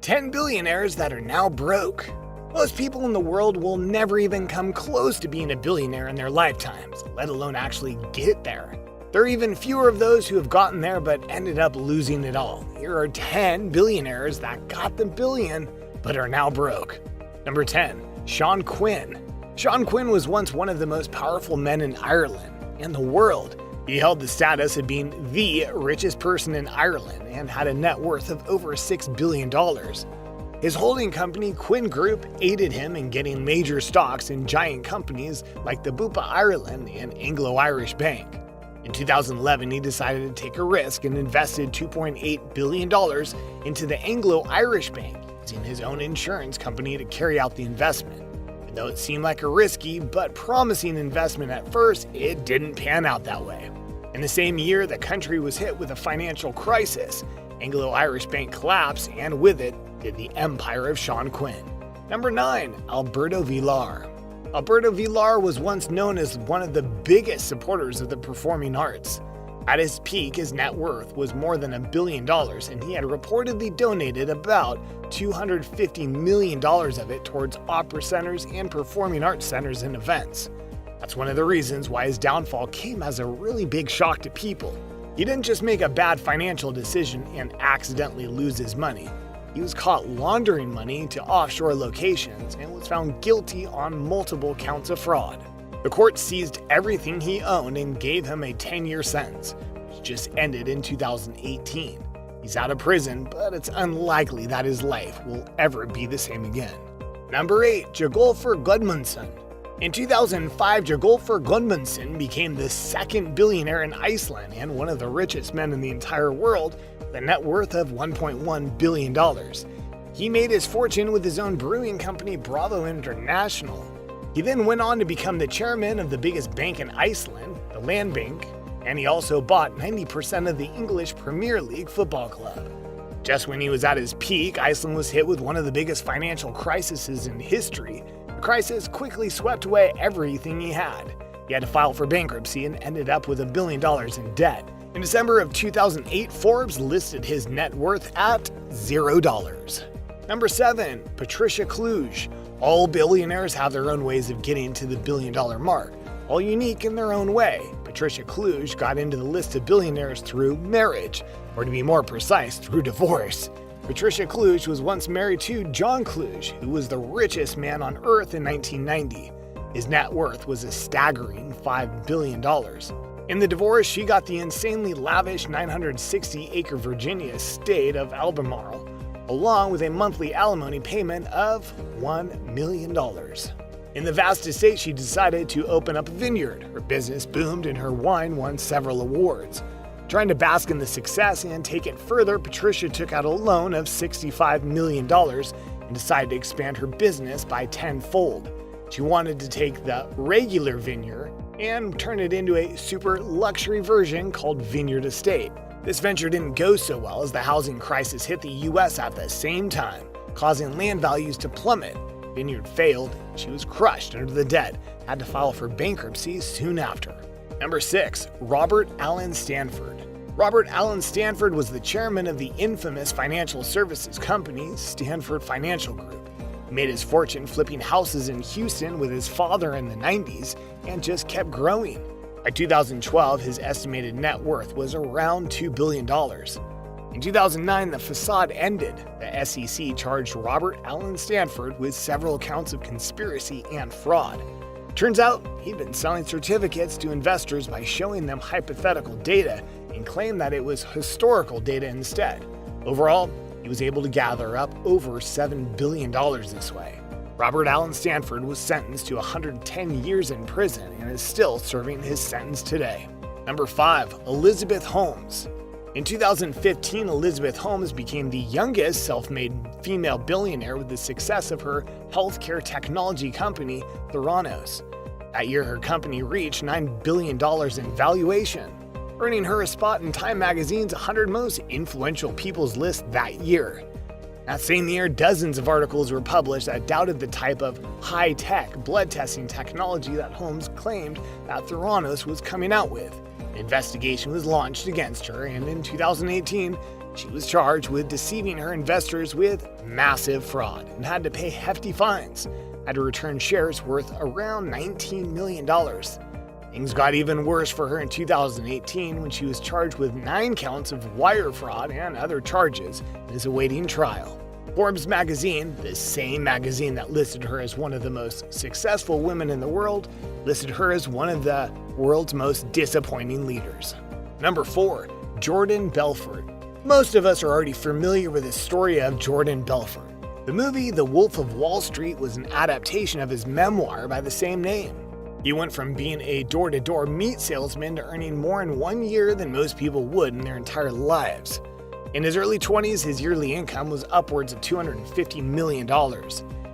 10 billionaires that are now broke. Most people in the world will never even come close to being a billionaire in their lifetimes, let alone actually get there. There are even fewer of those who have gotten there but ended up losing it all. Here are 10 billionaires that got the billion but are now broke. Number 10. Sean Quinn. Sean Quinn was once one of the most powerful men in Ireland and the world. He held the status of being the richest person in Ireland and had a net worth of over $6 billion. His holding company, Quinn Group, aided him in getting major stocks in giant companies like the Bupa Ireland and Anglo-Irish Bank. In 2011, he decided to take a risk and invested $2.8 billion into the Anglo-Irish Bank, using his own insurance company to carry out the investment. And though it seemed like a risky but promising investment at first, it didn't pan out that way. In the same year, the country was hit with a financial crisis. Anglo-Irish Bank collapsed, and with it did the empire of Sean Quinn. Number 9. Alberto Villar. Alberto Villar was once known as one of the biggest supporters of the performing arts. At his peak, his net worth was more than $1 billion, and he had reportedly donated about $250 million of it towards opera centers and performing arts centers and events. That's one of the reasons why his downfall came as a really big shock to people. He didn't just make a bad financial decision and accidentally lose his money. He was caught laundering money to offshore locations and was found guilty on multiple counts of fraud. The court seized everything he owned and gave him a 10-year sentence, which just ended in 2018. He's out of prison, but it's unlikely that his life will ever be the same again. Number 8. Jagolfur Gudmundsson. In 2005, Jagolfur Gudmundsson became the second billionaire in Iceland and one of the richest men in the entire world, with a net worth of $1.1 billion. He made his fortune with his own brewing company, Bravo International. He then went on to become the chairman of the biggest bank in Iceland, the Land Bank, and he also bought 90% of the English Premier League football club. Just when he was at his peak, Iceland was hit with one of the biggest financial crises in history. The crisis quickly swept away everything he had. He had to file for bankruptcy and ended up with $1 billion in debt. In December of 2008, Forbes listed his net worth at $0. Number 7. Patricia Kluge. All billionaires have their own ways of getting to the billion-dollar mark, all unique in their own way. Patricia Kluge got into the list of billionaires through marriage, or to be more precise, through divorce. Patricia Kluge was once married to John Kluge, who was the richest man on earth in 1990. His net worth was a staggering $5 billion. In the divorce, she got the insanely lavish 960-acre Virginia estate of Albemarle, along with a monthly alimony payment of $1 million. In the vast estate, she decided to open up a vineyard. Her business boomed and her wine won several awards. Trying to bask in the success and take it further, Patricia took out a loan of $65 million and decided to expand her business by tenfold. She wanted to take the regular vineyard and turn it into a super luxury version called Vineyard Estate. This venture didn't go so well as the housing crisis hit the US at the same time, causing land values to plummet. Vineyard failed, and she was crushed under the debt, had to file for bankruptcy soon after. Number 6. Robert Allen Stanford. Robert Allen Stanford was the chairman of the infamous financial services company, Stanford Financial Group. He made his fortune flipping houses in Houston with his father in the 90s and just kept growing. By 2012, his estimated net worth was around $2 billion. In 2009, the facade ended. The SEC charged Robert Allen Stanford with several counts of conspiracy and fraud. Turns out, he'd been selling certificates to investors by showing them hypothetical data and claimed that it was historical data instead. Overall, he was able to gather up over $7 billion this way. Robert Allen Stanford was sentenced to 110 years in prison and is still serving his sentence today. Number 5. Elizabeth Holmes. In 2015, Elizabeth Holmes became the youngest self-made female billionaire with the success of her healthcare technology company, Theranos. That year, her company reached $9 billion in valuation, earning her a spot in Time magazine's 100 most influential people's list that year. That same year, dozens of articles were published that doubted the type of high-tech blood testing technology that Holmes claimed that Theranos was coming out with. An investigation was launched against her, and in 2018, She was charged with deceiving her investors with massive fraud and had to pay hefty fines, had to return shares worth around $19 million. Things got even worse for her in 2018 when she was charged with 9 counts of wire fraud and other charges and is awaiting trial. Forbes magazine, the same magazine that listed her as one of the most successful women in the world, listed her as one of the world's most disappointing leaders. Number 4. Jordan Belfort. Most of us are already familiar with the story of Jordan Belfort. The movie The Wolf of Wall Street was an adaptation of his memoir by the same name. He went from being a door-to-door meat salesman to earning more in 1 year than most people would in their entire lives. In his early 20s, his yearly income was upwards of $250 million.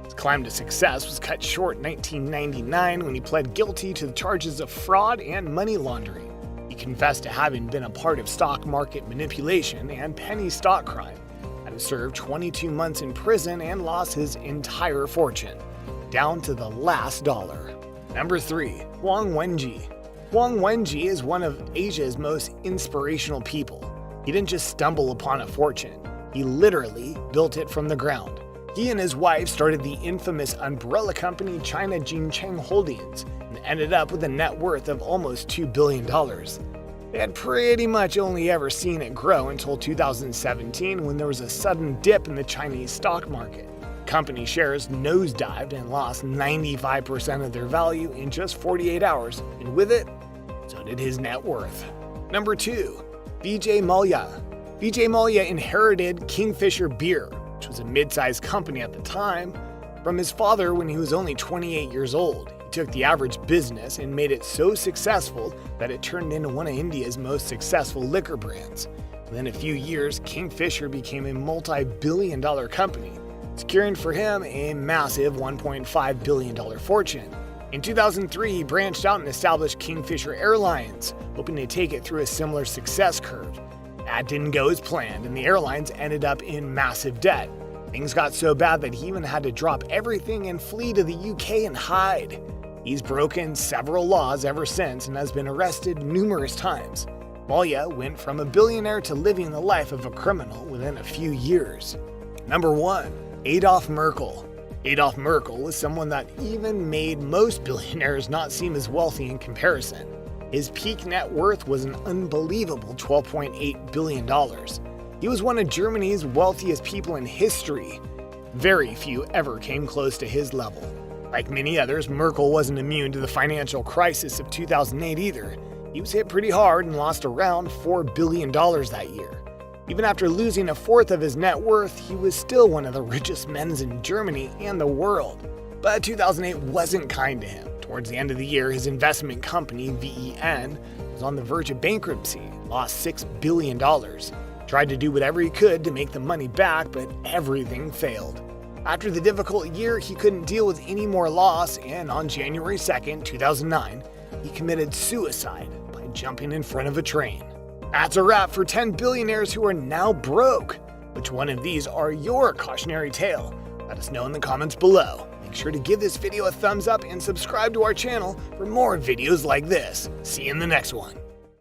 His climb to success was cut short in 1999 when he pled guilty to the charges of fraud and money laundering. He confessed to having been a part of stock market manipulation and penny stock crime, had to serve 22 months in prison and lost his entire fortune, down to the last dollar. Number 3. Huang Wenji. Huang Wenji is one of Asia's most inspirational people. He didn't just stumble upon a fortune, he literally built it from the ground. He and his wife started the infamous umbrella company China Jincheng Holdings and ended up with a net worth of almost $2 billion. They had pretty much only ever seen it grow until 2017 when there was a sudden dip in the Chinese stock market. Company shares nosedived and lost 95% of their value in just 48 hours, and with it, so did his net worth. Number 2. Vijay Mallya. Vijay Mallya inherited Kingfisher Beer, which was a mid-sized company at the time, from his father when he was only 28 years old. He took the average business and made it so successful that it turned into one of India's most successful liquor brands. Within a few years, Kingfisher became a multi-billion-dollar company, securing for him a massive $1.5 billion fortune. In 2003, he branched out and established Kingfisher Airlines, hoping to take it through a similar success curve. That didn't go as planned, and the airlines ended up in massive debt. Things got so bad that he even had to drop everything and flee to the UK and hide. He's broken several laws ever since and has been arrested numerous times. Mallya went from a billionaire to living the life of a criminal within a few years. Number 1. Adolf Merkel. Adolf Merkel was someone that even made most billionaires not seem as wealthy in comparison. His peak net worth was an unbelievable $12.8 billion. He was one of Germany's wealthiest people in history. Very few ever came close to his level. Like many others, Merkel wasn't immune to the financial crisis of 2008 either. He was hit pretty hard and lost around $4 billion that year. Even after losing a fourth of his net worth, he was still one of the richest men in Germany and the world. But 2008 wasn't kind to him. Towards the end of the year, his investment company, VEN, was on the verge of bankruptcy, lost $6 billion. Tried to do whatever he could to make the money back, but everything failed. After the difficult year, he couldn't deal with any more loss, and on January 2nd, 2009, he committed suicide by jumping in front of a train. That's a wrap for 10 billionaires who are now broke. Which one of these are your cautionary tale? Let us know in the comments below. Make sure to give this video a thumbs up and subscribe to our channel for more videos like this. See you in the next one.